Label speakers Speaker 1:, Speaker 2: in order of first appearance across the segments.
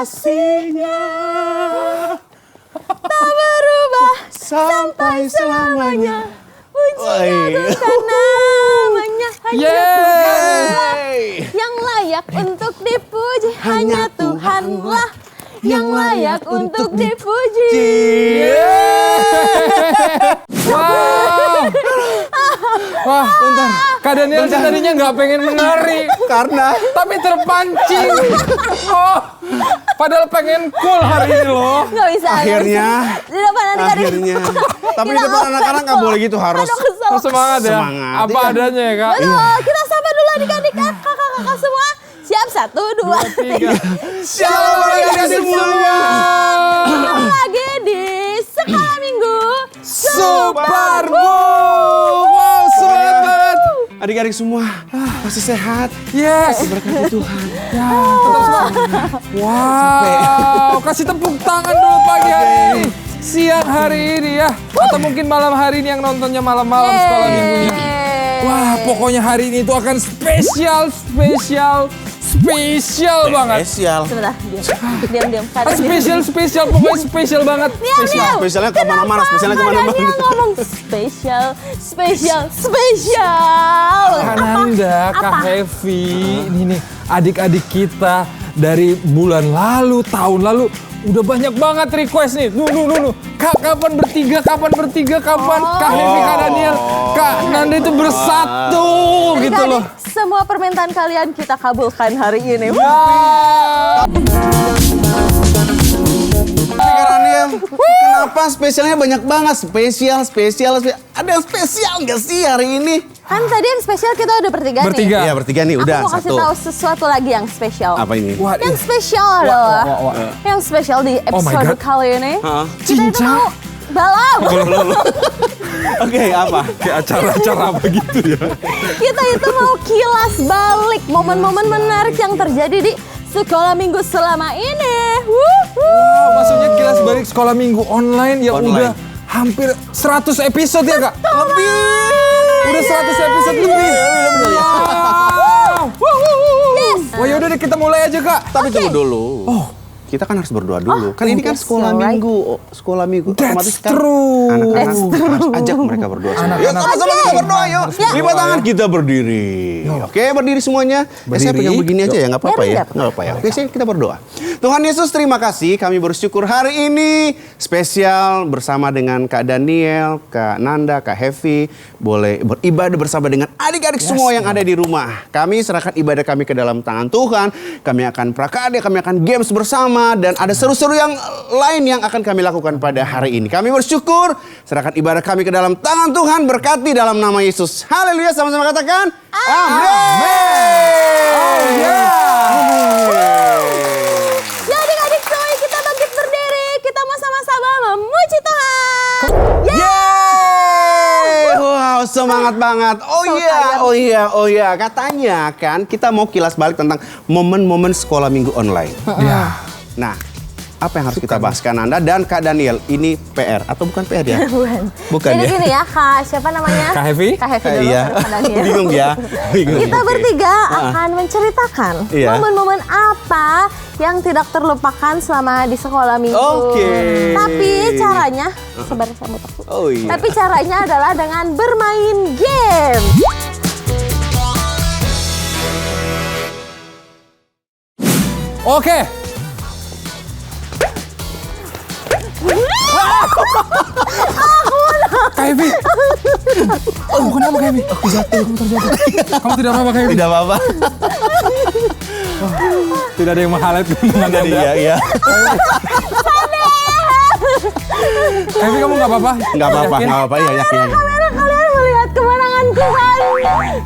Speaker 1: kasihnya tak berubah sampai selamanya. Pujinya Tuhan namanya. Hanya Tuhanlah yang layak untuk dipuji. Hanya Tuhanlah yang layak untuk dipuji.
Speaker 2: Wah, bentar. Kak Daniel tadinya nggak pengen menari
Speaker 1: Karena
Speaker 2: tapi terpancing. Oh, padahal pengen cool hari ini loh.
Speaker 1: nggak bisa.
Speaker 3: Akhirnya.
Speaker 1: Di depan adik-adik.
Speaker 3: Akhirnya. Tapi di depan anak-anak nggak boleh gitu, harus
Speaker 1: Aduh, kesel.
Speaker 2: Harus semangat ya.
Speaker 3: Semangat,
Speaker 2: Apa
Speaker 3: iya.
Speaker 2: adanya ya Kak.
Speaker 1: Betul, kita sapa dulu adik-adik kakak-kakak semua. Siap, 1, 2, 3.
Speaker 2: Shalom adik-adik semua.
Speaker 1: Ketemu lagi di Sekolah Minggu
Speaker 3: Super Bowl. Wow, semangat banget. Adik-adik semua masih sehat.
Speaker 2: Yes.
Speaker 3: Berkati Tuhan.
Speaker 2: Ya, tetap semangat. Wow, kasih tepuk tangan dulu pagi hari ini. Siang hari ini ya. Atau mungkin malam hari ini yang nontonnya malam-malam sekolah minggunya. Wah, pokoknya hari ini itu akan spesial banget.
Speaker 3: Spesial.
Speaker 1: Sebentar, diam.
Speaker 2: Spesial, pokoknya spesial banget.
Speaker 1: Diam.
Speaker 3: Spesialnya kemana-mana, spesialnya kemana-mana.
Speaker 1: Dia ngomong spesial.
Speaker 2: Kak Nanda, Kak Hevi, ini nih adik-adik kita dari bulan lalu, tahun lalu udah banyak banget request nih. Nuh. Kak, kapan bertiga? Kak Hevi, Kak Daniel, Kak Nanda itu bersatu gitu loh.
Speaker 1: Semua permintaan kalian kita kabulkan hari ini.
Speaker 2: Wah.
Speaker 3: Kenapa spesialnya banyak banget? Spesial. Ada yang spesial nggak sih hari ini?
Speaker 1: Kan tadi yang spesial kita udah bertiga nih.
Speaker 2: Bertiga.
Speaker 3: Iya, bertiga nih, udah
Speaker 1: Aku mau kasih
Speaker 3: satu.
Speaker 1: tahu sesuatu lagi yang spesial.
Speaker 3: Apa ini?
Speaker 2: Wah,
Speaker 1: Yang spesial adalah yang spesial di
Speaker 2: Oh my
Speaker 1: episode
Speaker 2: God.
Speaker 1: kali ini.
Speaker 3: Hah?
Speaker 1: Kita itu
Speaker 2: Cinca.
Speaker 1: mau balap.
Speaker 3: Oke, apa?
Speaker 2: kayak acara-acara apa gitu ya.
Speaker 1: Kita itu mau kilas balik momen-momen menarik yang terjadi di Sekolah Minggu selama ini.
Speaker 2: Wow, maksudnya kilas balik sekolah minggu online yang
Speaker 3: Online.
Speaker 2: udah hampir 100 episode ya Kak?
Speaker 3: Lebih.
Speaker 2: Udah 100 episode lebih. Wow.
Speaker 1: Yes.
Speaker 2: Wah yaudah deh kita mulai aja Kak.
Speaker 3: Tapi tunggu dulu. Kita kan harus berdoa dulu. Kan ini kan
Speaker 1: yes,
Speaker 3: sekolah
Speaker 1: you're right.
Speaker 3: minggu. Sekolah minggu.
Speaker 2: That's
Speaker 3: Otomatis kan
Speaker 2: true.
Speaker 3: anak-anak
Speaker 1: That's
Speaker 3: harus ajak mereka berdoa.
Speaker 2: Anak-anak.
Speaker 3: Yuk sama-sama kita berdoa yuk.
Speaker 1: Ya.
Speaker 3: Lipat tangan kita berdiri. Oke, berdiri semuanya. Saya
Speaker 2: Berdiri.
Speaker 3: pegang begini aja ya, nggak apa-apa
Speaker 1: Biar
Speaker 3: ya.
Speaker 1: tidak.
Speaker 3: Nggak apa-apa ya. Oke, kita berdoa. Tuhan Yesus, terima kasih. Kami bersyukur hari ini spesial bersama dengan Kak Daniel, Kak Nanda, Kak Hevi. Boleh beribadah bersama dengan adik-adik semua yang ada di rumah. Kami serahkan ibadah kami ke dalam tangan Tuhan. Kami akan prakarya, kami akan games bersama. Dan ada seru-seru yang lain yang akan kami lakukan pada hari ini. Kami bersyukur, serahkan ibadah kami ke dalam tangan Tuhan. Berkati dalam nama Yesus. Haleluya, sama-sama katakan. Amin.
Speaker 2: Oh
Speaker 1: Ya adik-adik semua kita bangkit berdiri. Kita mau sama-sama memuji Tuhan.
Speaker 3: Yeay! Wow, semangat banget. Oh iya. Katanya kan kita mau kilas balik tentang momen-momen sekolah minggu online.
Speaker 2: Ya.
Speaker 3: Nah, apa yang harus kita bahas Kak Nanda dan Kak Daniel? Ini PR atau bukan PR ya? Bukan
Speaker 1: Jadi
Speaker 3: ya?
Speaker 1: gini ya, Kak, siapa namanya?
Speaker 2: Kak Hevi?
Speaker 1: Kak Hevi dulu,
Speaker 3: Iya.
Speaker 1: Kak Daniel.
Speaker 3: Bingung ya? Bingung.
Speaker 1: Kita
Speaker 3: Oke.
Speaker 1: bertiga akan menceritakan
Speaker 3: Iya.
Speaker 1: momen-momen apa yang tidak terlupakan selama di sekolah minggu.
Speaker 3: Oke.
Speaker 1: Tapi caranya, sabar sama aku.
Speaker 3: Oh iya.
Speaker 1: Tapi caranya adalah dengan bermain game.
Speaker 2: Oke. Kak Hevi. Oh, kenapa Kak Hevi? Aku jatuh, kamu terjatuh. Kamu tidak apa-apa Kak Hevi?
Speaker 3: Tidak apa-apa.
Speaker 2: Tidak ada yang menghalat dengan Anda.
Speaker 3: Iya.
Speaker 2: Kak Hevi kamu nggak apa-apa?
Speaker 3: Nggak apa-apa,
Speaker 2: Yakin?
Speaker 3: nggak apa-apa. Iya, yakin.
Speaker 1: Kamera kalian melihat kemenanganku kan?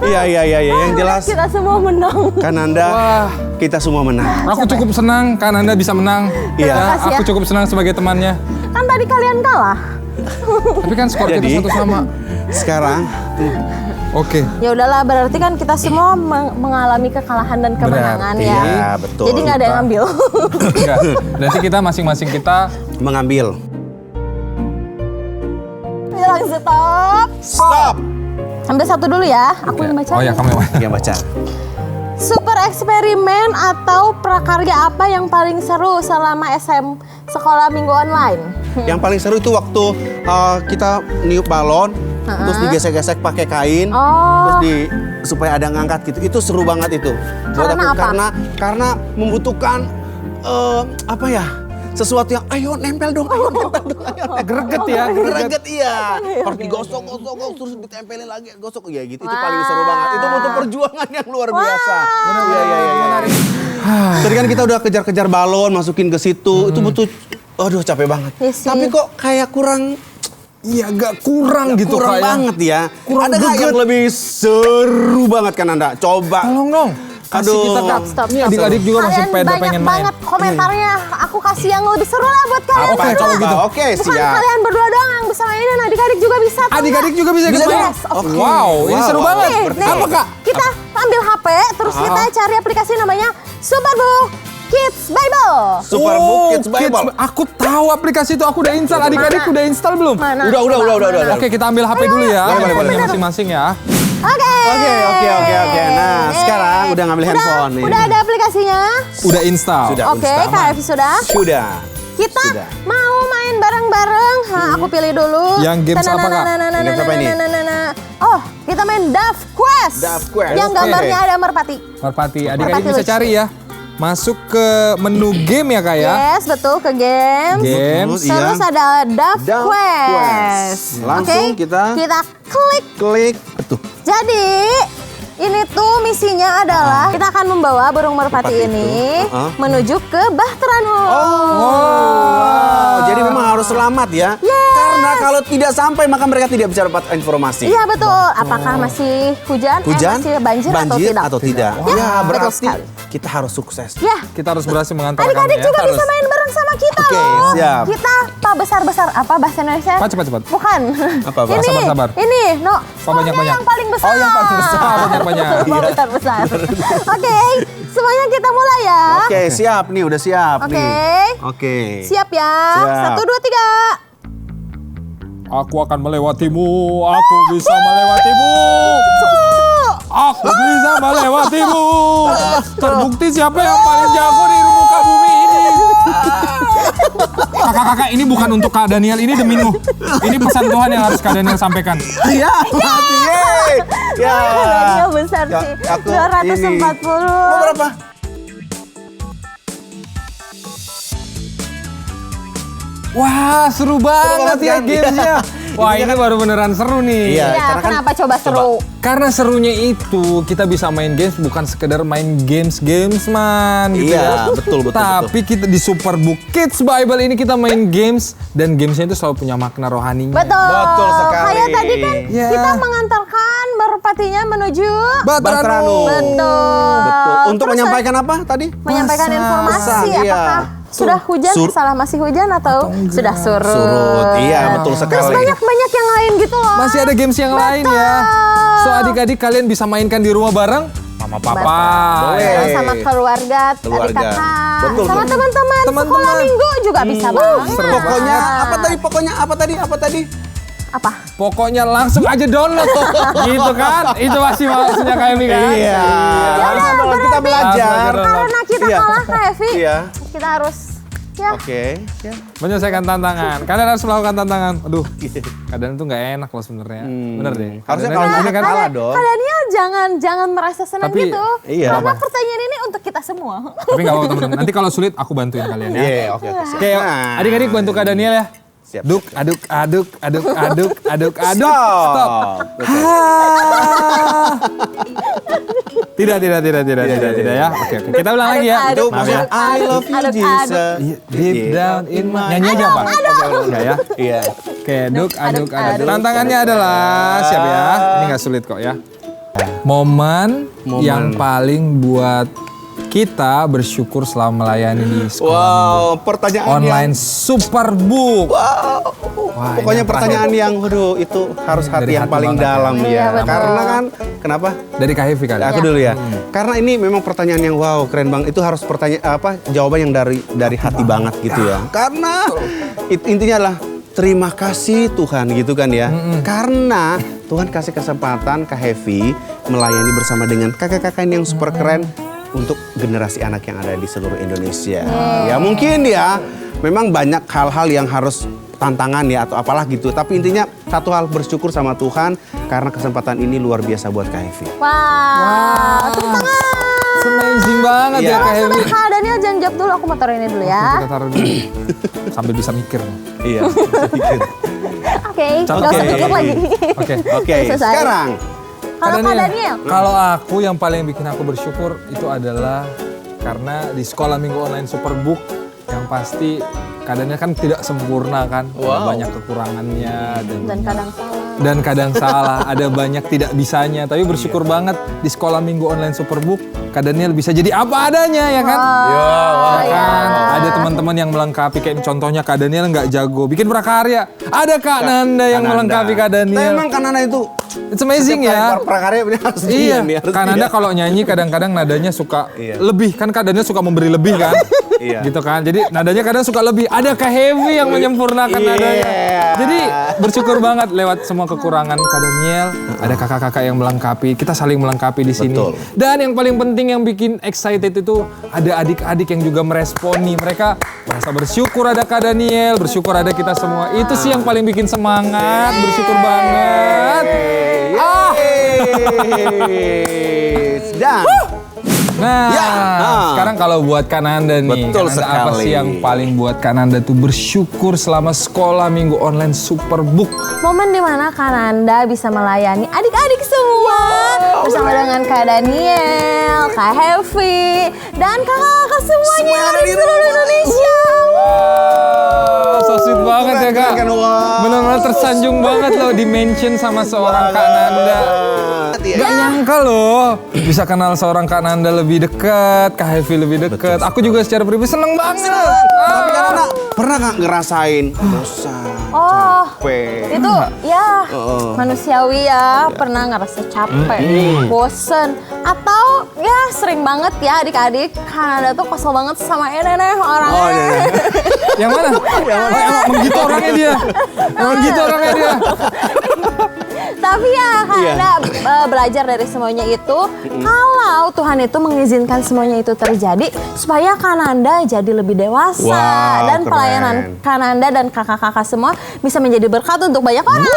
Speaker 3: Iya. Yang jelas
Speaker 1: Kita semua menang.
Speaker 3: Kan Anda,
Speaker 2: Wah.
Speaker 3: kita semua menang.
Speaker 2: Aku cukup senang kan Anda bisa menang.
Speaker 3: Iya.
Speaker 2: Ya,
Speaker 1: kasih ya.
Speaker 2: aku cukup senang sebagai temannya.
Speaker 1: Kan tadi kalian kalah.
Speaker 2: Tapi kan skor kita
Speaker 3: Jadi?
Speaker 2: satu sama.
Speaker 3: Sekarang
Speaker 2: Oke.
Speaker 1: Ya udahlah, berarti kan kita semua mengalami kekalahan dan kemenangan
Speaker 2: Berarti,
Speaker 1: ya.
Speaker 3: iya, betul.
Speaker 1: Jadi nggak ada yang ambil.
Speaker 2: Enggak. Berarti kita masing-masing kita
Speaker 3: mengambil.
Speaker 1: Bilang stop.
Speaker 3: Stop.
Speaker 1: Ambil satu dulu ya. Aku yang baca.
Speaker 2: Oh ya, kamu yang mana?
Speaker 3: Yang baca.
Speaker 1: super eksperimen atau prakarya apa yang paling seru selama sekolah minggu online?
Speaker 3: Yang paling seru itu waktu kita niup balon, terus digesek-gesek pakai kain, terus supaya ada ngangkat gitu. Itu seru banget itu. Buat
Speaker 1: Karena
Speaker 3: aku,
Speaker 1: apa?
Speaker 3: karena membutuhkan apa ya? Sesuatu yang ayo nempel dong, ayo.
Speaker 2: Greget ya,
Speaker 3: Greget iya. Harus digosok, terus ditempelin lagi, gosok ya gitu. Itu paling seru banget. Itu butuh perjuangan yang luar biasa. Iya. Tadi kan kita udah kejar-kejar balon, masukin ke situ. Itu butuh, aduh capek banget.
Speaker 1: Iya sih.
Speaker 3: Tapi kok kayak kurang.
Speaker 2: Iya, agak kurang gitu
Speaker 3: Kurang
Speaker 2: kayak.
Speaker 3: banget ya.
Speaker 2: Kurang
Speaker 3: Ada nggak
Speaker 2: greget.
Speaker 3: yang lebih seru banget kan Anda? Coba.
Speaker 2: Tolong dong. Kasih
Speaker 3: Aduh.
Speaker 2: kita Kak.
Speaker 1: Stop.
Speaker 2: Ini adik-adik juga masih
Speaker 1: Kalian
Speaker 2: pada
Speaker 1: banyak
Speaker 2: pengen main.
Speaker 1: banget komentarnya. Aku kasih yang lebih seru lah buat kalian.
Speaker 3: Apa?
Speaker 2: Oke,
Speaker 3: Coba
Speaker 2: kalau gitu.
Speaker 3: Oke,
Speaker 1: Bukan
Speaker 3: siap.
Speaker 1: kalian berdua doang yang bisa mainin, adik-adik juga bisa. tau
Speaker 2: Adik-adik
Speaker 1: nggak?
Speaker 2: juga bisa
Speaker 3: Bisa
Speaker 2: ikut main.
Speaker 1: Yes, of course.
Speaker 2: Wow, ini seru
Speaker 3: Wow.
Speaker 2: banget.
Speaker 1: Nih,
Speaker 2: Apa Kak?
Speaker 1: kita ambil HP, terus kita cari aplikasi namanya Superbook Kids Bible.
Speaker 3: Superbook Kids Bible.
Speaker 2: Aku tahu aplikasi itu, aku udah install. Adik-adik
Speaker 1: Mana?
Speaker 2: udah install belum?
Speaker 1: Mana?
Speaker 3: Udah.
Speaker 2: Oke, kita ambil HP dulu ya.
Speaker 1: Boleh,
Speaker 2: Handphonenya
Speaker 1: boleh.
Speaker 2: masing-masing ya.
Speaker 1: Oke.
Speaker 3: Oke. Nah, sekarang udah ngambil handphone nih.
Speaker 1: Udah ada aplikasinya.
Speaker 2: Udah install.
Speaker 3: Sudah.
Speaker 1: Oke, Kak Evi sudah.
Speaker 3: Sudah.
Speaker 1: Kita
Speaker 3: Sudah.
Speaker 1: mau main bareng-bareng. Aku pilih dulu.
Speaker 2: Yang games apa, Kak?
Speaker 3: Games apa ini?
Speaker 1: Oh, kita main Daft Quest.
Speaker 3: Daft Quest.
Speaker 1: Yang
Speaker 2: Oke.
Speaker 1: gambarnya ada merpati.
Speaker 2: Merpati, adik-adik
Speaker 1: Merpati
Speaker 2: bisa
Speaker 1: lucu.
Speaker 2: cari ya. Masuk ke menu game ya Kak ya.
Speaker 1: Yes, betul, ke games.
Speaker 2: Games.
Speaker 1: Terus
Speaker 3: Iya.
Speaker 1: ada Daft
Speaker 3: Daft
Speaker 1: Quest.
Speaker 3: Quest. Langsung
Speaker 1: Oke,
Speaker 3: kita
Speaker 1: klik.
Speaker 3: klik. Tuh.
Speaker 1: Jadi ini tuh misinya adalah kita akan membawa burung merpati
Speaker 3: Merpati itu.
Speaker 1: ini
Speaker 3: Uh-uh.
Speaker 1: menuju ke Bahtranul.
Speaker 3: Wow. Jadi memang harus selamat ya.
Speaker 1: Yes.
Speaker 3: Karena kalau tidak sampai maka mereka tidak bisa dapat informasi.
Speaker 1: Iya betul. Apakah masih hujan?
Speaker 3: Hujan,
Speaker 1: Masih banjir atau tidak?
Speaker 3: Ya,
Speaker 1: Ya, betul
Speaker 3: berarti
Speaker 1: sekali.
Speaker 3: kita harus sukses.
Speaker 1: Ya.
Speaker 2: Kita harus berhasil mengantarkan
Speaker 1: Adik-adik
Speaker 2: ya.
Speaker 1: juga
Speaker 3: Harus.
Speaker 1: bisa main bareng sama kita
Speaker 3: Oke,
Speaker 1: loh.
Speaker 3: siap.
Speaker 1: Kita besar-besar apa bahasa Indonesia?
Speaker 2: Cepat.
Speaker 1: Bukan.
Speaker 3: Apa, Pak?
Speaker 1: Ini,
Speaker 2: Sabar.
Speaker 1: ini, no.
Speaker 2: Banyak-banyak.
Speaker 1: Yang paling besar.
Speaker 3: Oh, yang paling besar.
Speaker 2: Banyak-banyak.
Speaker 1: Semua
Speaker 3: Iya.
Speaker 1: besar-besar. Oke, semuanya kita mulai ya.
Speaker 3: Oke, siap nih, udah siap
Speaker 1: Oke.
Speaker 3: nih. Oke.
Speaker 1: Siap ya.
Speaker 3: Siap.
Speaker 1: 1, 2, 3.
Speaker 2: Aku akan melewatimu. Aku bisa melewatimu. Aku bisa melewatimu. Terbukti siapa yang paling jago di muka bumi ini. Kakak-kakak, ini bukan untuk Kak Daniel, ini demimu. Ini pesan Tuhan yang harus Kak Daniel sampaikan.
Speaker 3: Iya, mati. Yeay. Ya.
Speaker 1: Daniel besar
Speaker 3: Ya,
Speaker 1: sih.
Speaker 3: aku
Speaker 1: 240.
Speaker 3: Mau berapa?
Speaker 2: Wah, seru banget ya
Speaker 3: kan?
Speaker 2: gamesnya. Wah, ini baru beneran seru nih.
Speaker 3: Iya.
Speaker 1: Ya,
Speaker 3: karena kan-
Speaker 1: kenapa coba seru?
Speaker 2: Karena serunya itu kita bisa main games bukan sekedar main games man gitu
Speaker 3: Iya,
Speaker 2: ya.
Speaker 3: betul.
Speaker 2: Tapi kita di Superbook Kids Bible ini kita main games dan gamesnya itu selalu punya makna rohaninya.
Speaker 1: Betul.
Speaker 3: Betul sekali.
Speaker 1: Kayak tadi kan
Speaker 2: Ya.
Speaker 1: kita mengantarkan merpatinya menuju
Speaker 3: Bahtranul.
Speaker 1: Betul.
Speaker 3: Betul. Untuk
Speaker 1: Terus
Speaker 3: menyampaikan apa tadi?
Speaker 1: menyampaikan
Speaker 2: Pesan.
Speaker 1: informasi
Speaker 3: Pesan, iya.
Speaker 1: apakah sudah hujan, salah masih hujan atau sudah surut.
Speaker 3: Surut. Iya, betul sekali.
Speaker 1: Terus banyak yang lain gitu loh.
Speaker 2: Masih ada games yang lain ya. So adik-adik kalian bisa mainkan di rumah bareng mama papa.
Speaker 3: Boleh.
Speaker 1: Ya, sama keluarga, adik
Speaker 3: Keluarga.
Speaker 1: kakak,
Speaker 3: Betul,
Speaker 1: sama
Speaker 3: betul.
Speaker 1: teman-teman
Speaker 2: Teman-teman.
Speaker 1: sekolah minggu juga bisa banget.
Speaker 2: seru
Speaker 3: Pokoknya
Speaker 1: Ah.
Speaker 3: apa tadi?
Speaker 1: Apa?
Speaker 2: Pokoknya langsung aja download tuh. Gitu kan? Itu masih maksudnya kayak ini kan?
Speaker 3: Iya. Harus
Speaker 1: udah,
Speaker 3: download, kita belajar.
Speaker 2: Harus
Speaker 1: Karena kita
Speaker 3: Iya.
Speaker 1: kalah Kak Evi,
Speaker 3: Iya.
Speaker 1: kita harus ya.
Speaker 3: Oke. Ya.
Speaker 2: Menyelesaikan tantangan. Kalian harus melakukan tantangan. Aduh, kadang itu nggak enak loh sebenarnya. Bener deh.
Speaker 3: Harusnya
Speaker 2: Kadang
Speaker 3: kalau
Speaker 2: ini
Speaker 3: nggak
Speaker 2: kan
Speaker 3: kalah dong.
Speaker 1: Kak Daniel jangan merasa senang
Speaker 2: Tapi,
Speaker 1: gitu.
Speaker 3: iya.
Speaker 1: Karena
Speaker 2: Apa?
Speaker 1: pertanyaan ini untuk kita semua.
Speaker 2: Tapi nggak apa-apa teman-teman. Nanti kalau sulit aku bantuin kalian ya.
Speaker 3: Iya, oke. siap.
Speaker 2: Oke,
Speaker 3: Nah.
Speaker 2: adik-adik bantu Kak Daniel ya.
Speaker 3: Siap.
Speaker 2: Aduk.
Speaker 3: Stop. Betul.
Speaker 2: Tidak ya. Oke. Kita ulang lagi ya.
Speaker 3: Itu
Speaker 2: Maaf ya.
Speaker 3: maksudnya I love you
Speaker 1: Aduk,
Speaker 3: Jesus.
Speaker 2: Iya, Deep down in my... Nyanyi aja apa? Enggak ya.
Speaker 3: Iya.
Speaker 2: Oke, aduk. Tantangannya adalah, siap ya. Ini nggak sulit kok ya. Momen yang paling buat kita bersyukur selama melayani di sekolah
Speaker 3: Wow, pertanyaan
Speaker 2: online Superbook.
Speaker 3: Wow.
Speaker 2: Wah,
Speaker 3: Pokoknya
Speaker 2: ini
Speaker 3: pertanyaan yang waduh itu harus hati
Speaker 2: Dari
Speaker 3: yang
Speaker 2: hati
Speaker 3: paling
Speaker 2: banget
Speaker 3: dalam
Speaker 1: ya.
Speaker 3: ya.
Speaker 1: Iya, betul.
Speaker 3: Karena kan kenapa?
Speaker 2: Dari Kak Hevi kali.
Speaker 3: Aku dulu ya. Karena ini memang pertanyaan yang wow, keren banget. Itu harus jawaban yang dari hati banget gitu ya. Karena intinya adalah terima kasih Tuhan gitu kan ya. Karena Tuhan kasih kesempatan ke Hevi melayani bersama dengan kakak-kakak yang super keren untuk generasi anak yang ada di seluruh Indonesia. Ya mungkin ya, memang banyak hal-hal yang harus tantangan ya atau apalah gitu. Tapi intinya satu hal, bersyukur sama Tuhan karena kesempatan ini luar biasa buat Kak Hefi.
Speaker 1: Wah, tepuk tangan.
Speaker 2: Amazing banget
Speaker 3: Iya.
Speaker 2: ya Kak Hefi.
Speaker 1: Sudah Kak Daniel, jangan jawab dulu, aku mau taruh ini dulu ya.
Speaker 2: Kita taruh dulu. Sambil bisa mikir.
Speaker 3: Iya.
Speaker 1: Oke, nggak usah pikir lagi.
Speaker 2: Oke.
Speaker 3: Oke,
Speaker 1: Selesai.
Speaker 3: sekarang
Speaker 1: Kalau Kak Daniel,
Speaker 2: Kalau aku yang paling bikin aku bersyukur itu adalah karena di sekolah minggu online Superbook yang pasti kadangnya kan tidak sempurna kan, ada banyak kekurangannya
Speaker 1: dan kadang salah.
Speaker 2: dan kadang salah, ada banyak tidak bisanya. Tapi bersyukur banget di sekolah minggu online Superbook, Kak Daniel bisa jadi apa adanya ya kan? Ya kan? Ada teman-teman yang melengkapi, kayak contohnya Kak Daniel nggak jago bikin prakarya, ada Kak Nanda yang melengkapi Kak Daniel.
Speaker 3: Emang kan Nanda itu
Speaker 2: It's amazing ya.
Speaker 3: prakarya ini harus
Speaker 2: Iya,
Speaker 3: nih, harus
Speaker 2: Kak Nanda kalau nyanyi kadang-kadang nadanya suka
Speaker 3: Iya.
Speaker 2: lebih, kan Kak Daniel suka memberi lebih kan?
Speaker 3: Iya.
Speaker 2: Gitu kan, jadi nadanya kadang suka lebih. Ada Kak Hevi yang menyempurnakan
Speaker 3: Iya.
Speaker 2: nadanya. Jadi bersyukur banget lewat semua kekurangan Kak Daniel, ada kakak-kakak yang melengkapi, kita saling melengkapi di sini.
Speaker 3: Betul.
Speaker 2: Dan yang paling penting yang bikin excited itu ada adik-adik yang juga meresponi. Mereka merasa bersyukur ada Kak Daniel, bersyukur ada kita semua. Itu sih yang paling bikin semangat, bersyukur banget.
Speaker 3: Dan
Speaker 2: Nah,
Speaker 3: Ya.
Speaker 2: sekarang kalau buat Kananda nih,
Speaker 3: Betul
Speaker 2: Kananda apa
Speaker 3: sekali.
Speaker 2: sih yang paling buat Kananda tuh bersyukur selama sekolah minggu online Superbook?
Speaker 1: Momen dimana Kananda bisa melayani adik-adik semua bersama dengan Kak Daniel, Kak Hevi, dan kakak-kakak semuanya yang ada di seluruh Indonesia.
Speaker 2: So sweet banget ya Kak.
Speaker 3: Keren, wow.
Speaker 2: Benar-benar tersanjung banget loh di-mention sama seorang Kak Nanda. Gak nyangka loh bisa kenal seorang Kak Nanda lebih dekat, Kak Hevi lebih dekat. Aku juga secara pribadi seneng banget.
Speaker 3: Tapi kan Nanda pernah nggak ngerasain bosan,
Speaker 1: Oh,
Speaker 3: capek?
Speaker 1: itu ya manusiawi ya, pernah ngerasa capek, bosen, atau ya sering banget ya adik-adik Kanada tuh kesel banget sama Eneneh orangnya.
Speaker 3: Oh, iya.
Speaker 2: Yang mana? Emang gitu orangnya dia. Emang gitu orangnya dia.
Speaker 1: Tapi ya Kanada belajar dari semuanya itu, kalau Tuhan itu mengizinkan semuanya itu terjadi supaya Kananda jadi lebih dewasa
Speaker 3: Wow,
Speaker 1: dan
Speaker 3: keren.
Speaker 1: pelayanan Kananda dan kakak-kakak semua bisa menjadi berkat untuk banyak orang.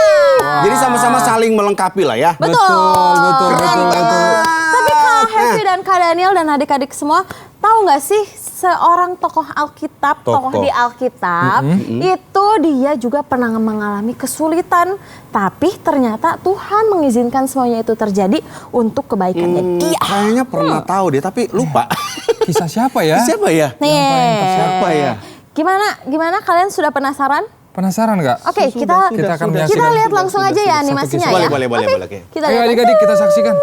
Speaker 3: Jadi sama-sama saling melengkapi lah ya.
Speaker 1: Betul.
Speaker 2: Betul.
Speaker 1: Tapi Kak Hevi dan Kak Daniel dan adik-adik semua, tahu nggak sih seorang tokoh Alkitab, tokoh
Speaker 3: Tokoh.
Speaker 1: di Alkitab, itu dia juga pernah mengalami kesulitan. Tapi ternyata Tuhan mengizinkan semuanya itu terjadi untuk kebaikannya dia.
Speaker 3: Kayaknya pernah tahu deh, tapi lupa.
Speaker 2: Kisah siapa ya?
Speaker 3: Siapa ya?
Speaker 1: Nih,
Speaker 3: Siapa ya?
Speaker 1: Gimana kalian sudah penasaran?
Speaker 2: Penasaran nggak?
Speaker 1: Oke, kita
Speaker 2: akan menyaksikan.
Speaker 1: kita lihat langsung aja ya animasinya
Speaker 3: Boleh,
Speaker 1: ya.
Speaker 3: boleh,
Speaker 1: Oke,
Speaker 3: oke.
Speaker 1: kita
Speaker 2: Ayo
Speaker 1: lihat.
Speaker 2: adik-adik kita saksikan.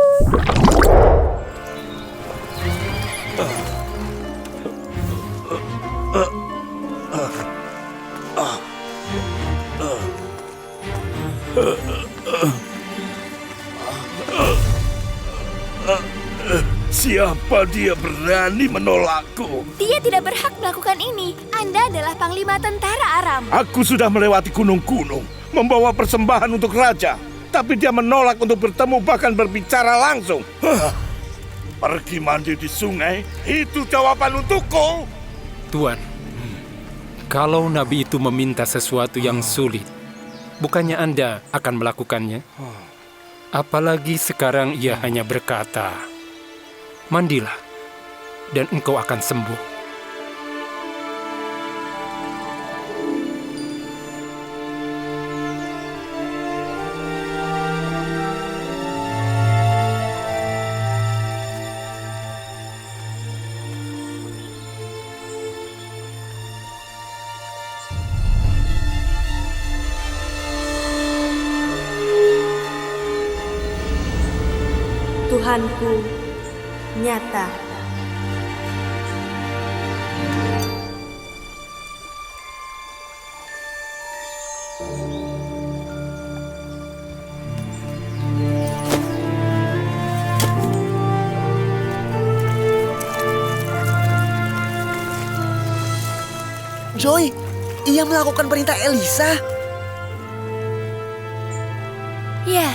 Speaker 4: Siapa dia berani menolakku?
Speaker 5: Dia tidak berhak melakukan ini. Anda adalah panglima tentara Aram.
Speaker 4: Aku sudah melewati gunung-gunung, membawa persembahan untuk raja. Tapi dia menolak untuk bertemu bahkan berbicara langsung. Pergi mandi di sungai, itu jawaban untukku.
Speaker 6: Tuan, kalau Nabi itu meminta sesuatu yang sulit, bukannya Anda akan melakukannya? Apalagi sekarang ia hanya berkata, mandilah, dan engkau akan sembuh.
Speaker 7: Tuhanku nyata.
Speaker 8: Joy, ia melakukan perintah Elisa.
Speaker 5: Ya,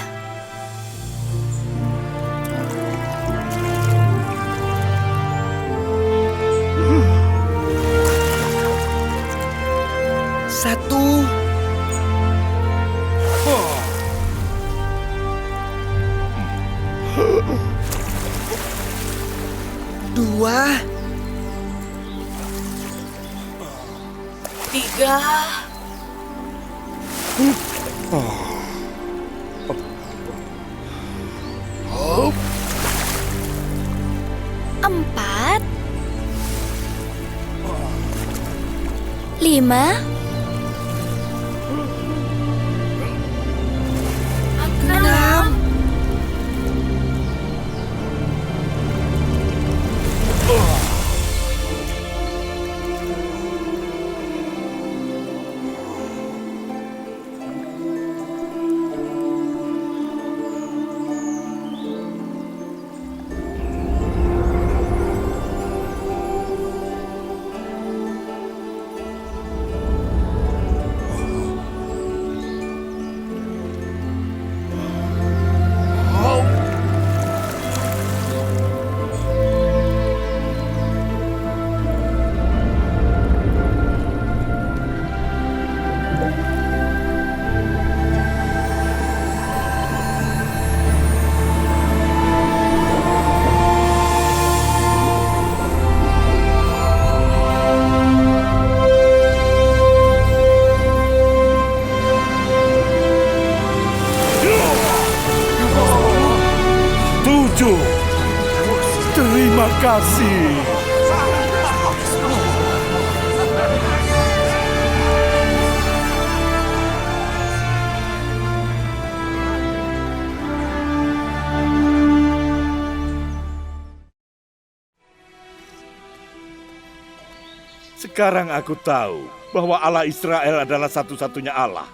Speaker 8: Dua.
Speaker 7: 3.
Speaker 5: Empat. 5.
Speaker 7: 6.
Speaker 4: Terima kasih. Sekarang aku tahu bahwa Allah Israel adalah satu-satunya Allah.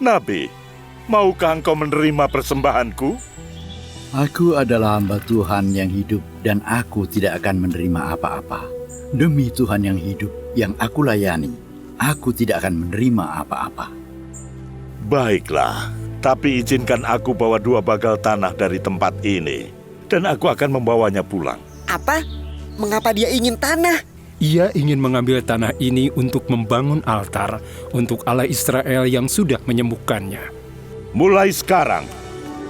Speaker 4: Nabi, maukah engkau menerima persembahanku?
Speaker 9: Aku adalah hamba Tuhan yang hidup dan aku tidak akan menerima apa-apa. Demi Tuhan yang hidup yang aku layani, aku tidak akan menerima apa-apa.
Speaker 4: Baiklah, tapi izinkan aku bawa 2 bagal tanah dari tempat ini, dan aku akan membawanya pulang.
Speaker 8: Apa? Mengapa dia ingin tanah?
Speaker 6: Ia ingin mengambil tanah ini untuk membangun altar untuk Allah Israel yang sudah menyembuhkannya.
Speaker 4: Mulai sekarang,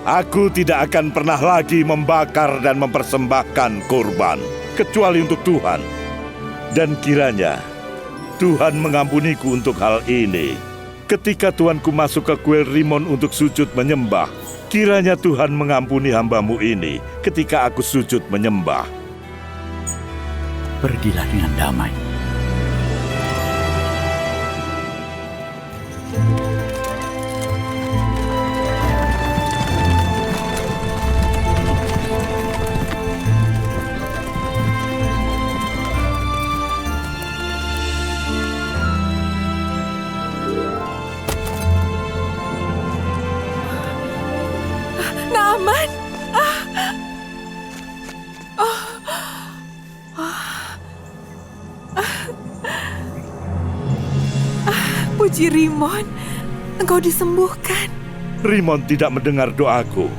Speaker 4: aku tidak akan pernah lagi membakar dan mempersembahkan kurban, kecuali untuk Tuhan. Dan kiranya Tuhan mengampuniku untuk hal ini. Ketika Tuanku masuk ke kuil Rimon untuk sujud menyembah, kiranya Tuhan mengampuni hamba-Mu ini ketika aku sujud menyembah.
Speaker 9: Pergilah dengan damai.
Speaker 7: Naaman. Puji Rimon, engkau disembuhkan.
Speaker 4: Rimon tidak mendengar doaku.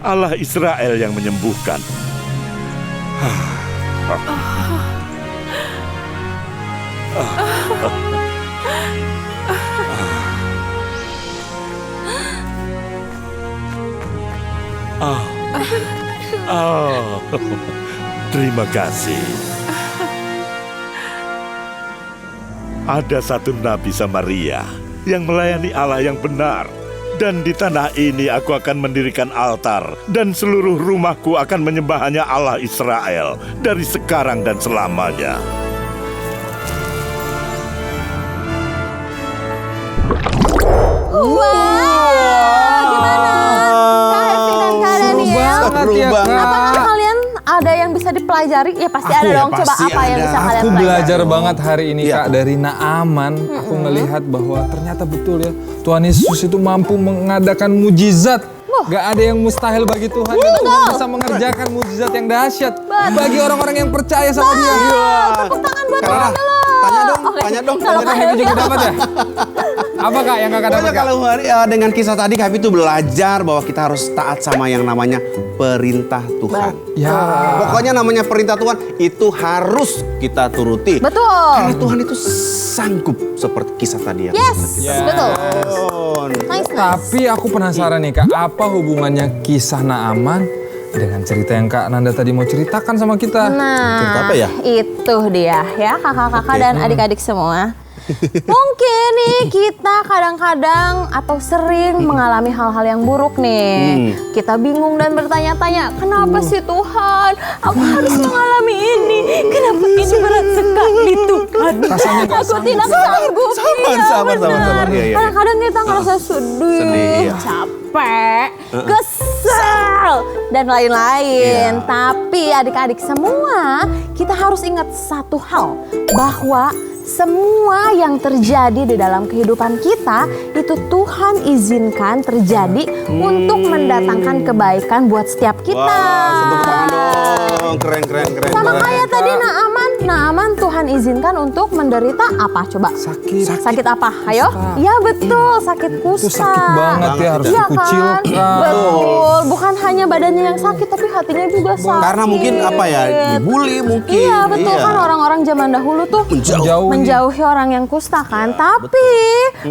Speaker 4: Allah Israel yang menyembuhkan. Terima kasih. Ada satu Nabi Samaria yang melayani Allah yang benar. Dan di tanah ini aku akan mendirikan altar, dan seluruh rumahku akan menyembah Allah Israel dari sekarang dan selamanya.
Speaker 2: Seru banget ya, Kak.
Speaker 1: Apakah kalian ada yang bisa dipelajari? Ya pasti ada dong. Coba
Speaker 3: pasti
Speaker 1: apa yang
Speaker 3: ada.
Speaker 1: bisa kalian
Speaker 2: Aku
Speaker 1: pelajari?
Speaker 2: belajar banget hari ini,
Speaker 3: Iya.
Speaker 2: Kak, dari Naaman. Aku ngelihat bahwa ternyata betul ya, Tuhan Yesus itu mampu mengadakan mujizat. Gak ada yang mustahil bagi Tuhan. Dan Tuhan bisa mengerjakan mujizat yang dahsyat bagi orang-orang yang percaya sama Dia.
Speaker 1: Tepuk tangan buat
Speaker 3: Kak,
Speaker 1: Tuhan dulu.
Speaker 3: tanya dong.
Speaker 1: Kalau Kak
Speaker 2: Kakak
Speaker 1: Happy
Speaker 2: juga dapat ya? Apa Kak yang Kakak dapat,
Speaker 3: Pokoknya
Speaker 2: Kak?
Speaker 3: kalau dengan kisah tadi kami itu belajar bahwa kita harus taat sama yang namanya perintah Tuhan.
Speaker 2: Ya.
Speaker 3: Pokoknya namanya perintah Tuhan itu harus kita turuti.
Speaker 1: Betul.
Speaker 3: Karena Tuhan itu sanggup seperti kisah tadi ya.
Speaker 1: Yes, betul. Nice.
Speaker 2: Tapi aku penasaran nih, Kak, apa hubungannya kisah Naaman dengan cerita yang Kak Nanda tadi mau ceritakan sama kita.
Speaker 3: Cerita
Speaker 1: Nah,
Speaker 3: apa ya?
Speaker 1: itu dia ya kakak-kakak dan adik-adik semua. Mungkin nih kita kadang-kadang atau sering mengalami hal-hal yang buruk nih. Kita bingung dan bertanya-tanya, kenapa sih Tuhan? Aku harus mengalami ini. Kenapa ini berat sekali Tuhan?
Speaker 2: Rasanya nggak
Speaker 1: Aku tidak sanggup.
Speaker 3: Sabar.
Speaker 1: Benar.
Speaker 3: Iya, iya.
Speaker 1: Kadang-kadang kita ngerasa sedih,
Speaker 3: iya.
Speaker 1: capek, kesel, dan lain-lain.
Speaker 3: Iya.
Speaker 1: Tapi adik-adik semua, kita harus ingat satu hal, bahwa semua yang terjadi di dalam kehidupan kita itu Tuhan izinkan terjadi untuk mendatangkan kebaikan buat setiap kita.
Speaker 3: Wah, tepuk tangan dong. Keren.
Speaker 1: Sama
Speaker 3: keren.
Speaker 1: kayak tadi Naaman Tuhan izinkan untuk menderita apa coba? Sakit apa? Ayo. Iya betul, sakit kusta.
Speaker 2: Itu sakit banget ya, harus
Speaker 1: Iya
Speaker 2: dikucilkan.
Speaker 1: kan? Betul, bukan hanya badannya yang sakit tapi hatinya juga sakit.
Speaker 3: Karena mungkin apa ya, dibully mungkin.
Speaker 1: Iya betul kan, orang-orang zaman dahulu tuh menjauhi orang yang kusta kan. Tapi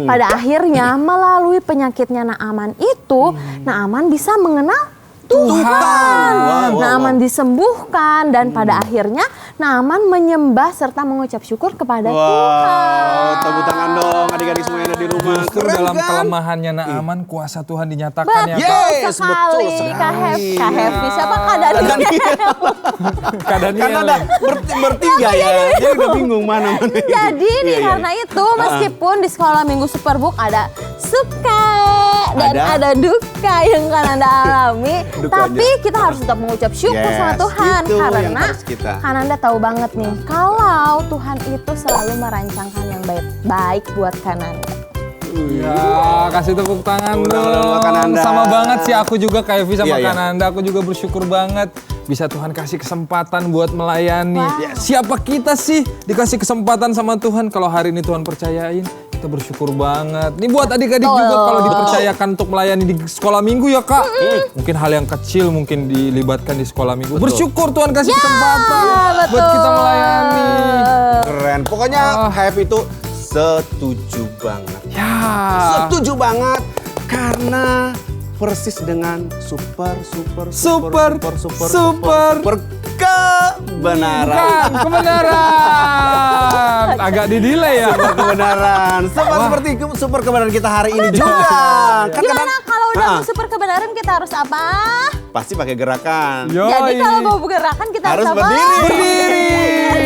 Speaker 1: pada akhirnya melalui penyakitnya Naaman itu, Naaman bisa mengenal Tuhan. Naaman disembuhkan dan pada akhirnya Naaman menyembah serta mengucap syukur kepada Tuhan.
Speaker 3: Tepuk tangan dong adik-adik semua yang ada di rumah.
Speaker 2: Justru
Speaker 3: Keren
Speaker 2: dalam
Speaker 3: kan?
Speaker 2: kelemahannya Naaman, kuasa Tuhan dinyatakan ya Kak.
Speaker 3: Yes,
Speaker 1: sekali.
Speaker 3: betul
Speaker 1: Kak
Speaker 3: sekali.
Speaker 1: Happy. Siapa Kak Daniel?
Speaker 2: Kak Daniel.
Speaker 3: Karena ada bertiga ya, dia udah bingung mana.
Speaker 1: Jadi nih
Speaker 3: Iya.
Speaker 1: karena itu meskipun di sekolah minggu Superbook ada suka dan ada duka yang kan Anda alami, tapi kita harus tetap mengucap syukur
Speaker 3: Yes,
Speaker 1: sama Tuhan
Speaker 3: itu yang
Speaker 1: karena
Speaker 3: harus kita.
Speaker 1: kan Anda tahu banget nih kalau Tuhan itu selalu merancangkan yang baik buat Kananda.
Speaker 2: Ya, kasih tepuk tangan
Speaker 3: Udah,
Speaker 2: dong.
Speaker 3: Kak Nanda.
Speaker 2: Sama banget sih aku juga Kak Evi sama
Speaker 3: Iya,
Speaker 2: Kak Nanda. Aku juga bersyukur banget bisa Tuhan kasih kesempatan buat melayani. Siapa kita sih dikasih kesempatan sama Tuhan? Kalau hari ini Tuhan percayain, kita bersyukur banget. Ini buat adik-adik juga kalau dipercayakan untuk melayani di sekolah minggu ya Kak. Mungkin hal yang kecil mungkin dilibatkan di sekolah minggu. Bersyukur Tuhan kasih kesempatan buat kita melayani.
Speaker 3: Keren. Pokoknya Happy itu setuju banget.
Speaker 2: Ya.
Speaker 3: Setuju banget karena persis dengan super kebenaran.
Speaker 2: Kebenaran. Agak di-delay ya.
Speaker 3: Super kebenaran. Seperti super kebenaran kita hari ini juga.
Speaker 1: Gimana kalau udah mau super kebenaran kita harus apa?
Speaker 3: Pasti pakai gerakan.
Speaker 1: Jadi kalau mau bergerakan kita harus apa?
Speaker 3: Berdiri.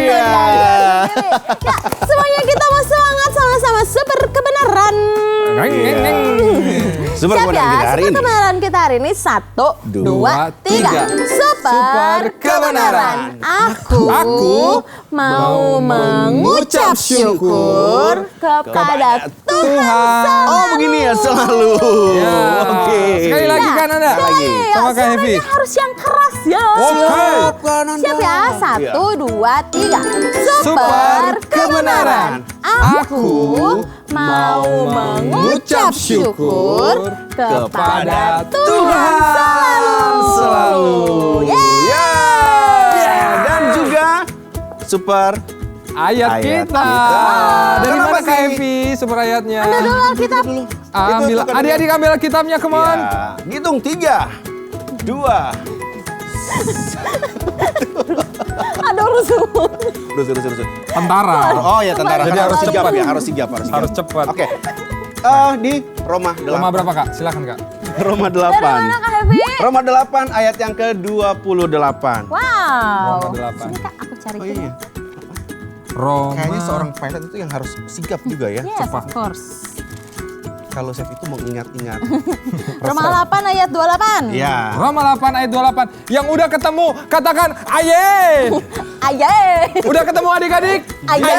Speaker 1: Ya, semuanya kita mau semangat sama-sama super kebenaran.
Speaker 3: Super
Speaker 1: Siap
Speaker 3: kebenaran kita
Speaker 1: ya,
Speaker 3: hari
Speaker 1: super
Speaker 3: ini.
Speaker 1: kebenaran kita hari ini 1, 2, 3. Super kebenaran. Aku mau mengucap syukur kepada Tuhan.
Speaker 3: Oh begini ya selalu.
Speaker 2: Ya.
Speaker 3: Oke.
Speaker 2: Sekali lagi kan Anda?
Speaker 3: Lagi.
Speaker 2: Sama Kak Evi.
Speaker 1: Suaranya harus yang keras ya. Siap ya, 1, 2, 3. Super kebenaran. Aku mau mengucap syukur kepada Tuhan selalu.
Speaker 3: Dan juga super
Speaker 2: Ayat kita. Dari
Speaker 3: Kenapa
Speaker 2: mana Kak
Speaker 3: sih?
Speaker 2: Evi super ayatnya?
Speaker 1: Ada dulu Alkitab.
Speaker 2: Ambil,
Speaker 3: Itu
Speaker 2: adik-adik ambil Alkitabnya, come on.
Speaker 3: Ya. Hitung 3, 2.
Speaker 1: Ada urusan.
Speaker 3: Terus.
Speaker 2: Tentara.
Speaker 3: Oh ya tentara.
Speaker 2: Jadi
Speaker 3: Kan
Speaker 2: harus
Speaker 3: sigap
Speaker 2: cepat.
Speaker 3: ya, harus sigap.
Speaker 2: Harus cepat.
Speaker 3: Oke. Di Roma 8.
Speaker 2: Roma berapa Kak? Silakan Kak.
Speaker 3: Roma
Speaker 1: Dari mana
Speaker 3: 8.
Speaker 1: Kak Hevi?
Speaker 3: Roma 8 ayat yang ke-28.
Speaker 1: Wow.
Speaker 2: Roma 8.
Speaker 1: Sini Kak, aku cari.
Speaker 3: Oh iya.
Speaker 2: Roma.
Speaker 3: Kayaknya seorang pilot itu yang harus sigap juga ya.
Speaker 1: Yes, of course.
Speaker 3: Kalau chef itu mau ingat-ingat.
Speaker 1: Roma 8 ayat 28.
Speaker 3: Iya.
Speaker 2: Roma 8 ayat 28. Yang udah ketemu katakan aye.
Speaker 1: Aye.
Speaker 2: Udah ketemu adik-adik?
Speaker 1: Aye.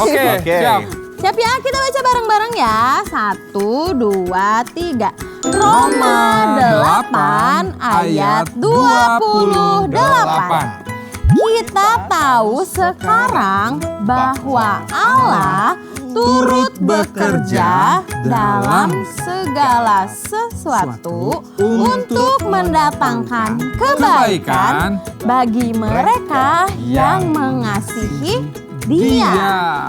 Speaker 2: Oke,
Speaker 3: Oke.
Speaker 2: siap.
Speaker 1: Siap ya, kita baca bareng-bareng ya. 1, 2, 3. Roma 8 ayat 28. Kita tahu sekarang bahwa Allah turut bekerja dalam segala sesuatu untuk mendatangkan kebaikan bagi mereka yang mengasihi Dia,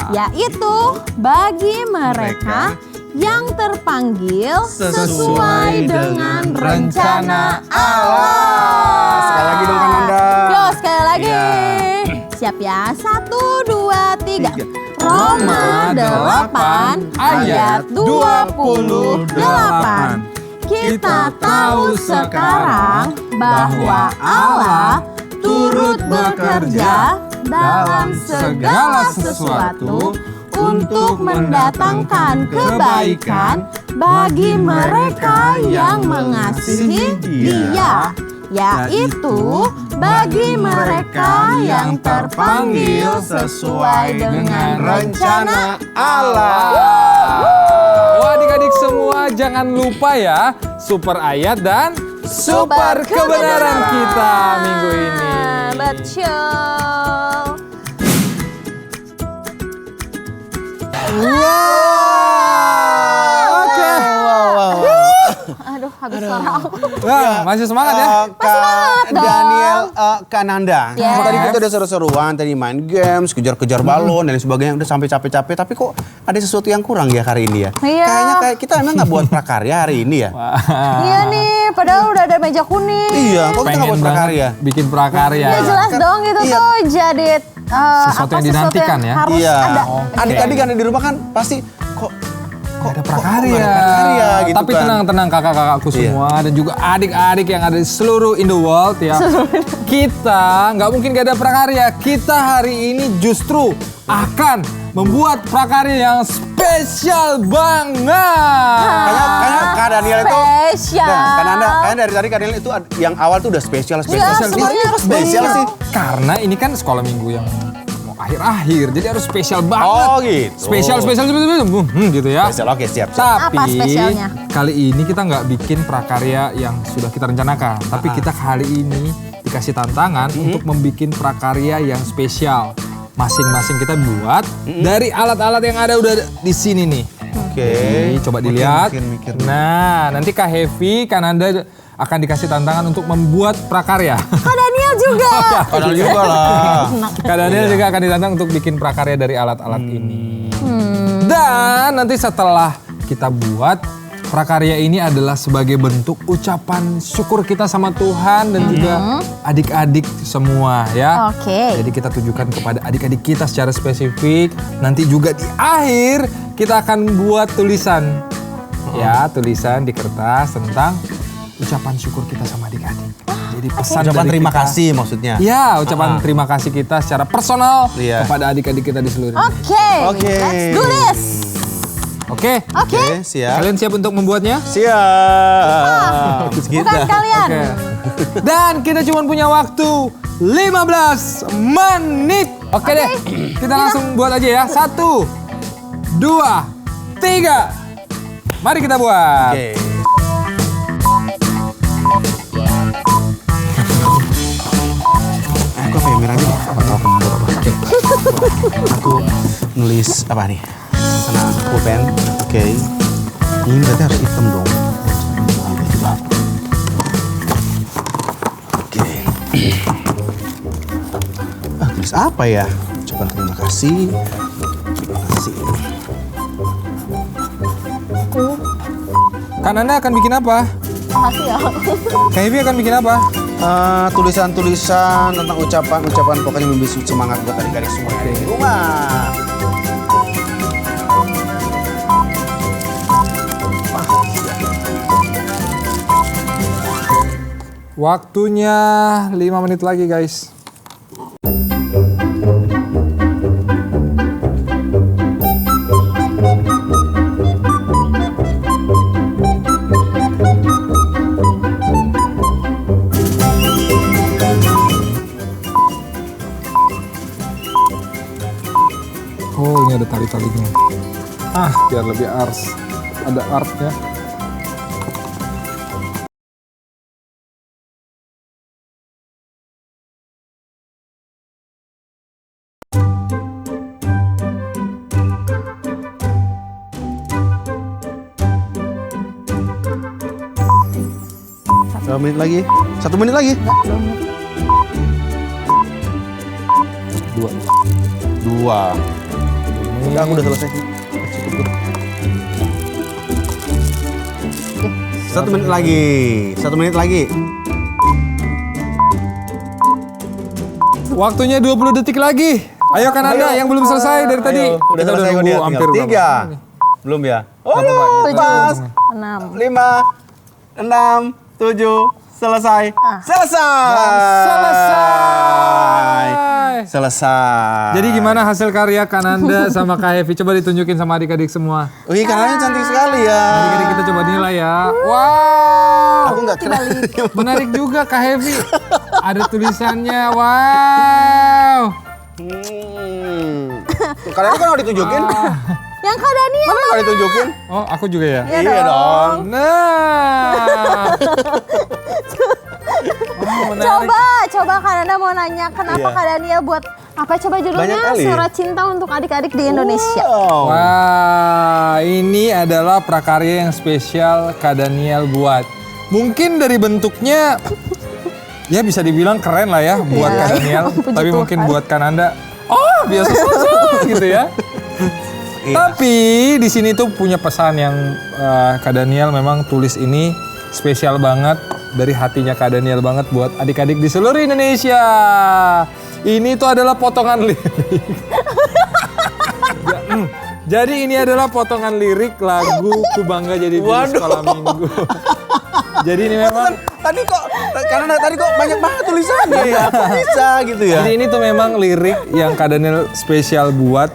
Speaker 1: yaitu bagi mereka yang terpanggil sesuai dengan rencana Allah.
Speaker 3: Sekali lagi dong Kananda.
Speaker 1: Yo, sekali lagi. Siap ya? 1, 2, 3. Roma 8 ayat 28. Kita tahu sekarang bahwa Allah turut bekerja dalam segala sesuatu untuk mendatangkan kebaikan bagi mereka yang mengasihi Dia, yaitu bagi mereka yang terpanggil sesuai dengan rencana Allah.
Speaker 2: Oh, adik-adik semua jangan lupa ya, super ayat dan super kebenaran kita minggu ini.
Speaker 1: Betul.
Speaker 2: Oke.
Speaker 1: Aduh, habis suara aku.
Speaker 2: Wah, masih semangat ya?
Speaker 3: Kak
Speaker 1: dong.
Speaker 3: Daniel, Kak Nanda.
Speaker 1: Yes.
Speaker 3: Tadi kita udah seru-seruan, tadi main games, kejar-kejar balon dan lain sebagainya, udah sampai capek-capek. Tapi kok ada sesuatu yang kurang ya hari ini ya?
Speaker 1: Iya.
Speaker 3: Kayaknya kita emang nggak buat prakarya hari ini ya?
Speaker 1: Iya nih, padahal udah ada meja kuning.
Speaker 3: Iya, kok kita nggak buat prakarya?
Speaker 2: Bikin prakarya.
Speaker 1: Ya jelas dong itu
Speaker 3: Iya.
Speaker 1: tuh jadi
Speaker 2: Sesuatu yang dinantikan ya?
Speaker 1: Harus
Speaker 3: Iya.
Speaker 1: ada.
Speaker 3: Adik-adik kan di rumah kan pasti kok
Speaker 2: Ada prakarya.
Speaker 3: nggak ada prakarya gitu
Speaker 2: Tapi
Speaker 3: kan.
Speaker 2: tenang kakak-kakakku
Speaker 3: Iya.
Speaker 2: semua dan juga adik-adik yang ada di seluruh in the world ya. Kita nggak mungkin gak ada prakarya. Kita hari ini justru akan membuat prakarya yang spesial banget.
Speaker 3: Kayaknya Kak Daniel itu
Speaker 1: Spesial.
Speaker 3: Nah, kayaknya dari tadi Kak Daniel itu yang awal tuh udah spesial.
Speaker 1: Iya, semuanya harus
Speaker 3: spesial sih.
Speaker 2: Karena ini kan sekolah minggu yang mau akhir-akhir, jadi harus spesial banget.
Speaker 3: Oh gitu.
Speaker 2: Spesial gitu ya.
Speaker 3: Spesial, oke siap.
Speaker 2: Tapi
Speaker 1: Apa spesialnya?
Speaker 2: kali ini kita nggak bikin prakarya yang sudah kita rencanakan, tapi kita kali ini dikasih tantangan untuk membuat prakarya yang spesial. Masing-masing kita buat dari alat-alat yang ada udah di sini nih.
Speaker 3: Oke.
Speaker 2: Nih, coba dilihat.
Speaker 3: Mikir.
Speaker 2: Nah, nanti Kak Hevi, Kak Nanda akan dikasih tantangan untuk membuat prakarya.
Speaker 1: Kak Daniel juga.
Speaker 3: Padahal juga lah.
Speaker 2: Kak Daniel juga akan ditantang untuk bikin prakarya dari alat-alat ini. Dan nanti setelah kita buat, prakarya ini adalah sebagai bentuk ucapan syukur kita sama Tuhan dan juga adik-adik semua ya.
Speaker 1: Oke.
Speaker 2: Jadi kita tujukan kepada adik-adik kita secara spesifik. Nanti juga di akhir kita akan buat tulisan. Ya, tulisan di kertas tentang ucapan syukur kita sama adik-adik. Jadi pesan
Speaker 3: Ucapan
Speaker 2: dari
Speaker 3: terima
Speaker 2: kita.
Speaker 3: kasih maksudnya.
Speaker 2: Ya, ucapan terima kasih kita secara personal
Speaker 3: Iya.
Speaker 2: kepada adik-adik kita di seluruh Indonesia.
Speaker 1: Oke.
Speaker 3: Oke.
Speaker 1: Let's do this.
Speaker 2: Oke.
Speaker 1: Oke.
Speaker 3: Oke, siap.
Speaker 2: Kalian siap untuk membuatnya?
Speaker 3: Siap.
Speaker 1: Bukan kalian.
Speaker 2: Oke. Dan kita cuma punya waktu 15 menit. Oke deh, kita langsung buat aja ya. 1, 2, 3. Mari kita buat.
Speaker 3: Oke. Aku apa yang merah nih? Oke. Aku nulis apa nih? Karena pulpen. Oke. Ini berarti harus hitam dong. Oke. Tulis apa ya? Coba terima kasih. Terima kasih.
Speaker 2: Kak Nanda akan bikin apa?
Speaker 1: Makasih ya.
Speaker 2: Kak Hevi akan bikin apa?
Speaker 3: Tulisan-tulisan tentang ucapan pokoknya memberi semangat buat adik-adik semua yang ada di rumah.
Speaker 2: Waktunya 5 menit lagi guys. Oh, ini ada tali-talinya. Biar lebih ars. Ada artnya.
Speaker 3: Berapa menit lagi? 1 menit lagi?
Speaker 2: 2.
Speaker 3: 2. Udah, aku udah selesai sih. 1 menit lagi. 1 menit lagi.
Speaker 2: Waktunya 20 detik lagi. Ayo Kananda yang belum selesai dari tadi.
Speaker 3: Ayo, udah
Speaker 2: Kita
Speaker 3: selesai kok
Speaker 2: nunggu
Speaker 3: dia.
Speaker 2: hampir
Speaker 3: Tinggal 3. Belum ya? Oh, pas.
Speaker 1: 6.
Speaker 3: 5, 6, 7, selesai. Selesai.
Speaker 2: Jadi gimana hasil karya Kananda sama Kak Hevi? Coba ditunjukin sama adik-adik semua.
Speaker 3: Wih, kanannya cantik sekali ya.
Speaker 2: Adik-adik kita coba nilai ya. Wow.
Speaker 3: Aku nggak kena.
Speaker 2: Menarik juga Kak Hevi. Ada tulisannya. Wow.
Speaker 3: Kalian kan mau ditunjukin?
Speaker 1: Yang Kak Daniel.
Speaker 3: Mana nggak ditunjukin?
Speaker 2: Oh, aku juga ya?
Speaker 3: Iya dong.
Speaker 2: Nah. Oh, menarik.
Speaker 1: Coba Kananda mau nanya kenapa
Speaker 3: Iya.
Speaker 1: Kak Daniel buat apa coba
Speaker 3: Banyak
Speaker 1: judulnya
Speaker 3: kali.
Speaker 1: Surat Cinta untuk Adik-adik di Indonesia.
Speaker 3: Wow.
Speaker 2: Wah, ini adalah prakarya yang spesial Kak Daniel buat. Mungkin dari bentuknya ya bisa dibilang keren lah ya buat Kak Daniel, tapi mungkin buat Kananda, oh biasa saja gitu ya. Tapi di sini tuh punya pesan yang Kak Daniel memang tulis ini spesial banget dari hatinya Kak Daniel banget buat adik-adik di seluruh Indonesia. Ini tuh adalah potongan lirik. Jadi ini adalah potongan lirik lagu Ku Bangga Jadi Guru Sekolah Minggu. Jadi ini memang
Speaker 3: Karena tadi kok banyak banget tulisannya ya. Kok bisa gitu ya?
Speaker 2: Jadi ini tuh memang lirik yang Kak Daniel spesial buat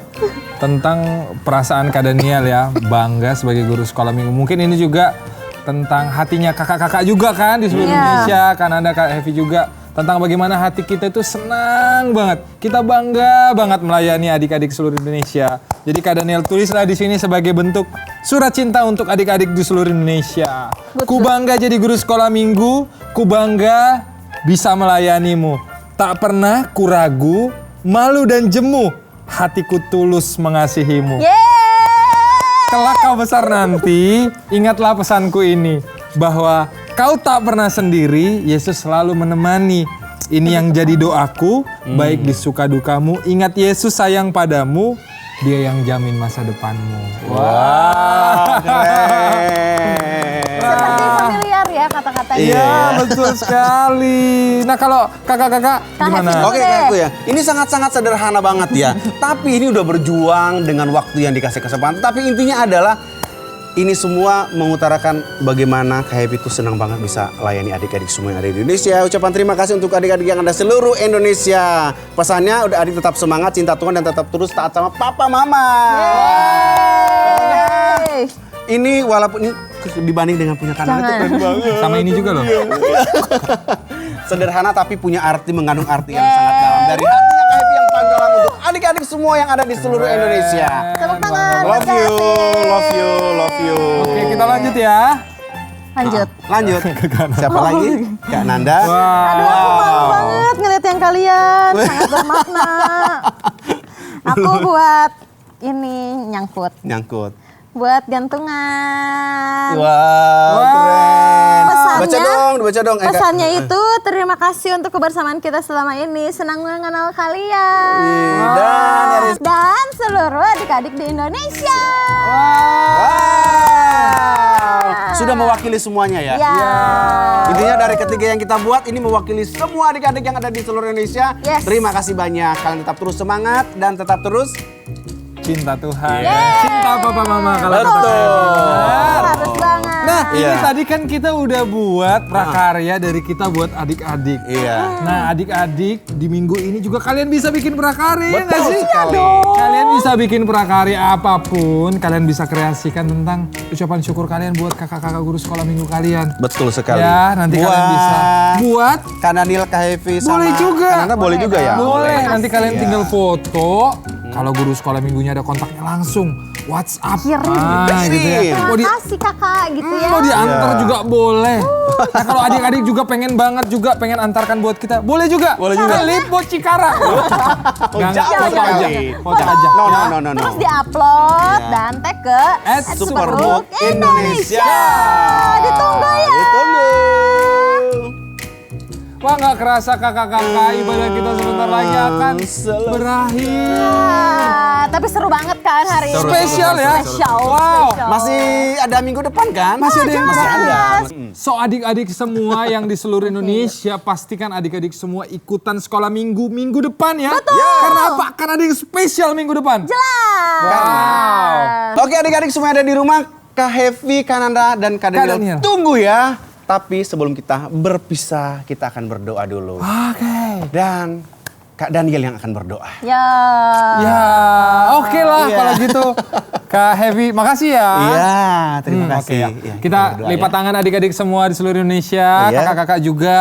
Speaker 2: tentang perasaan Kak Daniel ya, bangga sebagai guru sekolah minggu. Mungkin ini juga tentang hatinya kakak-kakak juga kan di seluruh Indonesia, Kananda, Kak Hevi juga. Tentang bagaimana hati kita itu senang banget. Kita bangga banget melayani adik-adik seluruh Indonesia. Jadi Kak Daniel tulislah di sini sebagai bentuk surat cinta untuk adik-adik di seluruh Indonesia. Ku bangga jadi guru sekolah minggu, ku bangga bisa melayanimu. Tak pernah ku ragu, malu dan jemu, hatiku tulus mengasihimu. Kelak kau besar nanti, ingatlah pesanku ini, bahwa kau tak pernah sendiri, Yesus selalu menemani. Ini yang jadi doaku, baik di suka dukamu, ingat Yesus sayang padamu, Dia yang jamin masa depanmu.
Speaker 3: Wah, keren.
Speaker 1: Seperti familiar ya kata-katanya.
Speaker 2: Iya, betul sekali. Nah kalau kakak-kakak gimana?
Speaker 3: Oke, aku ya. Ini sangat-sangat sederhana banget ya. Tapi ini udah berjuang dengan waktu yang dikasih kesempatan. Tapi intinya adalah ini semua mengutarakan bagaimana Kak Hevi itu senang banget bisa layani adik-adik semua yang ada di Indonesia. Ucapan terima kasih untuk adik-adik yang ada seluruh Indonesia. Pesannya udah adik tetap semangat, cinta Tuhan dan tetap terus taat sama papa mama. Ini walaupun ini dibanding dengan punya Kananda itu keren banget.
Speaker 2: Sama ini juga loh.
Speaker 3: Sederhana tapi punya arti, mengandung arti yang sangat dalam. Dari hatinya Kak Hevi yang paling dalam untuk adik-adik semua yang ada di seluruh Indonesia.
Speaker 1: Tepuk tangan.
Speaker 3: Love you, love you, love you.
Speaker 2: Oke, kita lanjut ya.
Speaker 1: Lanjut.
Speaker 3: Lanjut. Siapa lagi? Kak Nanda.
Speaker 1: Aduh, aku malu banget ngeliat yang kalian. Sangat bermakna. Aku buat ini nyangkut.
Speaker 3: Nyangkut.
Speaker 1: Buat gantungan.
Speaker 3: Wow, keren.
Speaker 1: Pesannya,
Speaker 3: Baca dong.
Speaker 1: Pesannya itu terima kasih untuk kebersamaan kita selama ini. Senang mengenal kalian. Dan seluruh adik-adik di Indonesia.
Speaker 3: Wow. Sudah mewakili semuanya ya?
Speaker 1: Ya.
Speaker 3: Intinya dari ketiga yang kita buat ini mewakili semua adik-adik yang ada di seluruh Indonesia.
Speaker 1: Yes.
Speaker 3: Terima kasih banyak. Kalian tetap terus semangat dan tetap terus
Speaker 2: Cinta Tuhan. Cinta papa mama kalau
Speaker 1: Harus banget.
Speaker 2: Nah, ini tadi kan kita udah buat prakarya dari kita buat adik-adik.
Speaker 3: Iya.
Speaker 2: Nah, adik-adik di minggu ini juga kalian bisa bikin prakarya, nggak
Speaker 3: Betul
Speaker 2: sih?
Speaker 3: sekali.
Speaker 2: Kalian bisa bikin prakarya apapun, kalian bisa kreasikan tentang ucapan syukur kalian buat kakak-kakak guru sekolah minggu kalian.
Speaker 3: Betul sekali.
Speaker 2: Ya, nanti kalian bisa buat.
Speaker 3: Kak Daniel, Kak Hevi sama
Speaker 2: Boleh juga.
Speaker 3: Kananda boleh juga ya?
Speaker 2: Boleh, nanti kalian
Speaker 3: Iya.
Speaker 2: tinggal foto. Kalau guru sekolah minggunya ada kontaknya langsung WhatsApp.
Speaker 1: Kirim.
Speaker 2: Gitu ya.
Speaker 1: Terima
Speaker 2: Mau di-
Speaker 1: kasih kakak gitu ya.
Speaker 2: Mau diantar juga boleh. Nah kalau adik-adik juga pengen banget juga pengen antarkan buat kita, boleh juga.
Speaker 3: Boleh juga.
Speaker 2: Ke Lipo Cikarang. Nggak,
Speaker 3: jauh
Speaker 2: foto aja.
Speaker 3: sekali.
Speaker 2: Foto aja.
Speaker 3: No,
Speaker 2: ya.
Speaker 3: no.
Speaker 1: Terus diupload dan tag ke
Speaker 3: Superbook Indonesia.
Speaker 1: Ditunggu ya.
Speaker 3: Ditunggu.
Speaker 2: Wah nggak kerasa kakak-kakak ibadah kita sebentar lagi akan berakhir.
Speaker 1: tapi seru banget kan hari ini.
Speaker 2: Spesial ya.
Speaker 1: Spesial.
Speaker 2: Wow.
Speaker 3: Masih ada minggu depan kan?
Speaker 2: Masih ada yang
Speaker 3: Masih ada.
Speaker 2: So adik-adik semua yang di seluruh Indonesia, pastikan adik-adik semua ikutan sekolah minggu depan ya.
Speaker 1: Betul.
Speaker 2: Karena apa? Karena ada yang spesial minggu depan.
Speaker 1: Jelas.
Speaker 2: Wow.
Speaker 3: Oke adik-adik semua yang ada di rumah, Kak Hevi, Kak Nanda, dan Kak
Speaker 2: Kak
Speaker 3: Daniel,
Speaker 2: Daniel.
Speaker 3: tunggu ya. Tapi sebelum kita berpisah, kita akan berdoa dulu.
Speaker 2: Oke.
Speaker 3: Dan Kak Daniel yang akan berdoa.
Speaker 1: Ya.
Speaker 2: Ya, oke lah
Speaker 3: Iya.
Speaker 2: kalau gitu. Kak Hevi, makasih ya.
Speaker 3: Iya, terima kasih.
Speaker 2: Oke ya.
Speaker 3: Iya,
Speaker 2: Kita
Speaker 3: berdoa
Speaker 2: lipat
Speaker 3: ya.
Speaker 2: tangan adik-adik semua di seluruh Indonesia,
Speaker 3: Iya.
Speaker 2: kakak-kakak juga.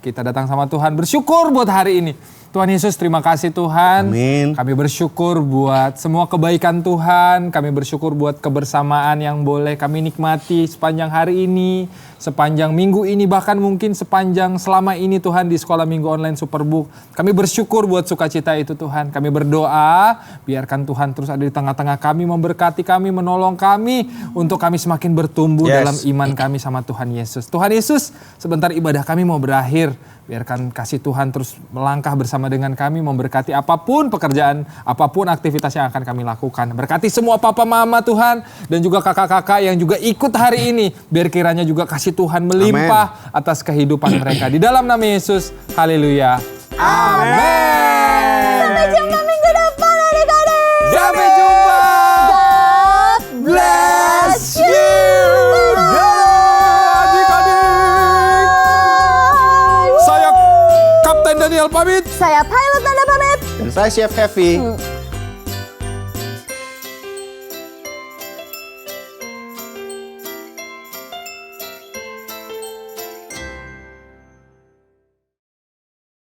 Speaker 2: Kita datang sama Tuhan, bersyukur buat hari ini. Tuhan Yesus, terima kasih Tuhan.
Speaker 3: Amin.
Speaker 2: Kami bersyukur buat semua kebaikan Tuhan. Kami bersyukur buat kebersamaan yang boleh kami nikmati sepanjang hari ini, sepanjang minggu ini, bahkan mungkin sepanjang selama ini Tuhan di Sekolah Minggu Online Superbook. Kami bersyukur buat sukacita itu Tuhan. Kami berdoa, biarkan Tuhan terus ada di tengah-tengah kami, memberkati kami, menolong kami, untuk kami semakin bertumbuh
Speaker 3: Yes.
Speaker 2: dalam iman kami sama Tuhan Yesus. Tuhan Yesus, sebentar ibadah kami mau berakhir. Biarkan kasih Tuhan terus melangkah bersama dengan kami, memberkati apapun pekerjaan, apapun aktivitas yang akan kami lakukan. Berkati semua papa mama Tuhan, dan juga kakak-kakak yang juga ikut hari ini. Biar kiranya juga kasih Tuhan melimpah atas kehidupan mereka. Di dalam nama Yesus, haleluya. Amin.
Speaker 1: Sampai jumpa minggu depan adik-adik.
Speaker 2: Sampai jumpa.
Speaker 1: God
Speaker 2: Bless you. Adik-adik. Saya Kapten Daniel pamit.
Speaker 1: Saya Pilot Nanda pamit.
Speaker 3: Dan saya Chef Hevi.